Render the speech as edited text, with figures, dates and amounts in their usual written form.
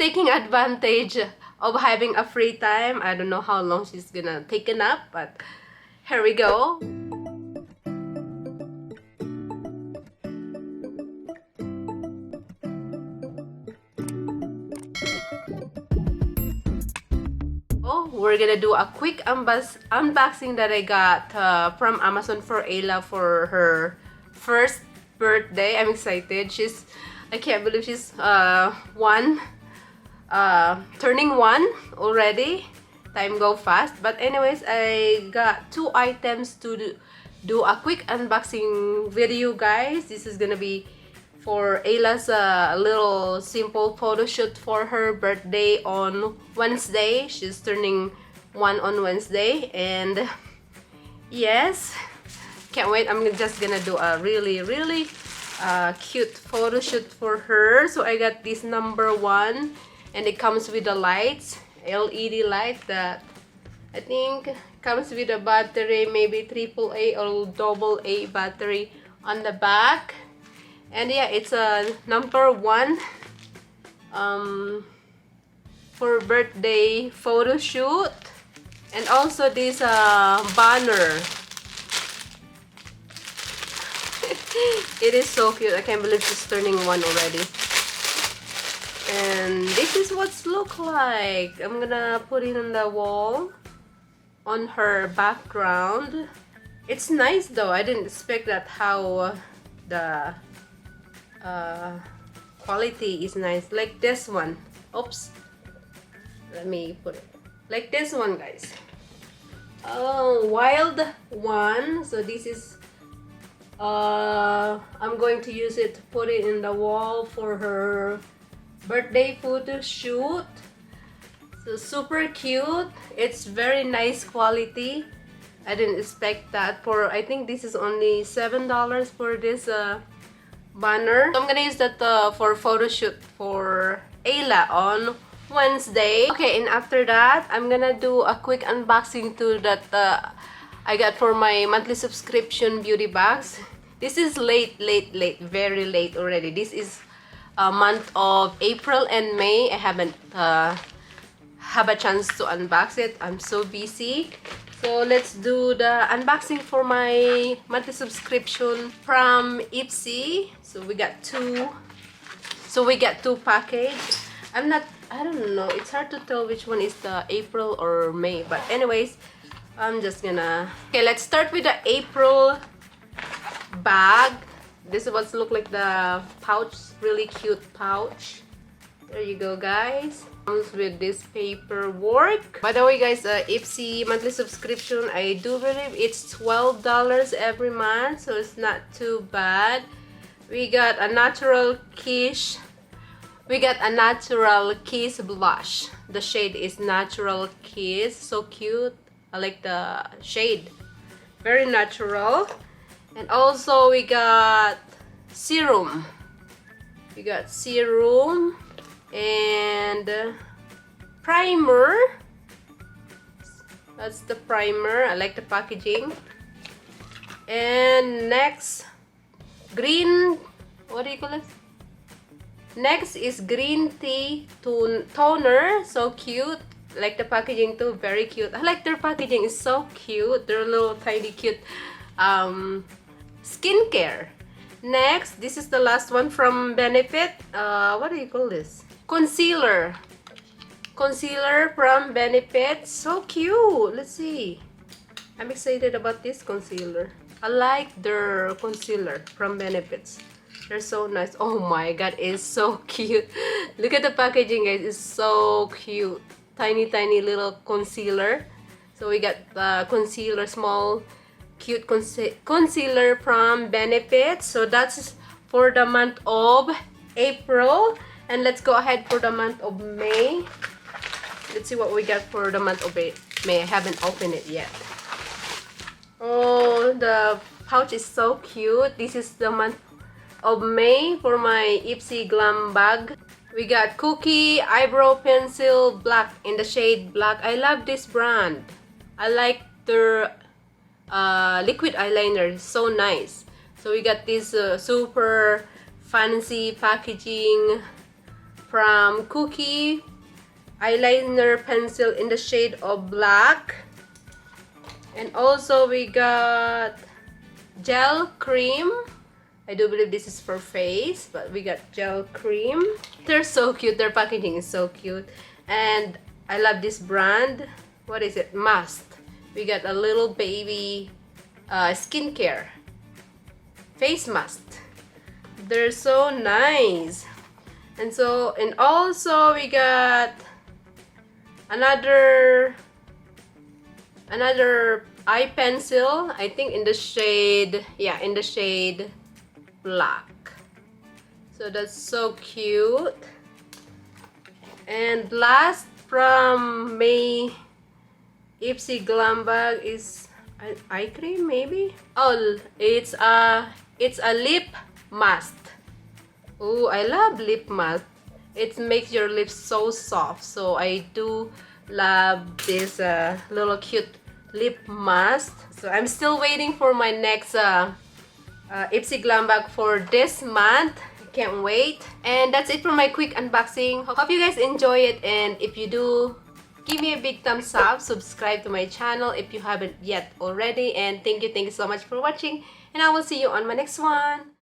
taking advantage of having a free time. I don't know how long she's gonna take a nap, but here we go. We're gonna do a quick unboxing that I got from Amazon for Ayla for her first birthday. I'm excited. I can't believe she's turning one already. Time go fast. But anyways, I got 2 items to do a quick unboxing video, guys. This is gonna be for Ayla's little simple photo shoot for her birthday on Wednesday. She's turning 1 on Wednesday, and yes, can't wait. I'm just gonna do a really cute photo shoot for her. So I got this number 1, and it comes with the lights, LED light that I think comes with a battery, maybe AAA or AA battery on the back. And yeah, it's a number 1 for birthday photo shoot. And also this banner. It is so cute. I can't believe she's turning 1 already. And this is what's look like. I'm gonna put it on the wall on her background. It's nice though. I didn't expect that how the quality is nice. Like this one. Oops. Let me put it like this one, guys. Oh, wild one. So this is I'm going to use it to put it in the wall for her birthday photo shoot. So super cute. It's very nice quality. I didn't expect that. I think this is only $7 for this banner. So I'm gonna use that for photo shoot for Ayla on Wednesday. Okay, and after that, I'm gonna do a quick unboxing to that I got for my monthly subscription beauty box. This is late, very late already. This is a month of April and May. I haven't have a chance to unbox it. I'm so busy. So let's do the unboxing for my monthly subscription from Ipsy. So we got 2. So we got 2 packages. I don't know. It's hard to tell which one is the April or May. But anyways, I'm just gonna... Okay, let's start with the April bag. This is what's look like the pouch. Really cute pouch. There you go, guys. Comes with this paperwork. By the way, guys, Ipsy monthly subscription, I do believe it's $12 every month, so it's not too bad. We got a natural kiss. We got a natural kiss blush. The shade is natural kiss. So cute. I like the shade. Very natural. And also we got serum. We got serum and primer. That's the primer. I like the packaging. And next, green, what do you call it? Next is green tea toner. So cute. I like the packaging too. Very cute. I like their packaging. It's so cute. They're little tiny cute skincare. Next, this is the last one from Benefit. What do you call this? Concealer. Concealer from Benefit. So cute. Let's see. I'm excited about this concealer. I like their concealer from Benefits. They're so nice. Oh my god, it's so cute. Look at the packaging, guys. It's so cute. Tiny little concealer. So we got the concealer, small cute concealer from Benefit. So that's for the month of April. And let's go ahead for the month of May. Let's see what we got for the month of May. I haven't opened it yet. Oh, the pouch is so cute. This is the month of May for my Ipsy Glam bag. We got Cookie Eyebrow Pencil Black in the shade Black. I love this brand. I like their liquid eyeliner. It's so nice. So we got this super fancy packaging from Cookie eyeliner pencil in the shade of black. And also we got gel cream. I do believe this is for face, but we got gel cream. They're so cute. Their packaging is so cute. And I love this brand. What is it? Must. We got a little baby skincare face mask. They're so nice. And also we got another eye pencil, I think in the shade, in the shade black. So that's so cute. And last from May Ipsy glam bag is eye cream, maybe. Oh, it's a lip mask. Oh, I love lip mask. It makes your lips so soft. So I do love this little cute lip mask. So I'm still waiting for my next Ipsy glam bag for this month. Can't wait. And that's it for my quick unboxing. Hope you guys enjoy it, and if you do, give me a big thumbs up, subscribe to my channel if you haven't yet already, and thank you so much for watching, and I will see you on my next one.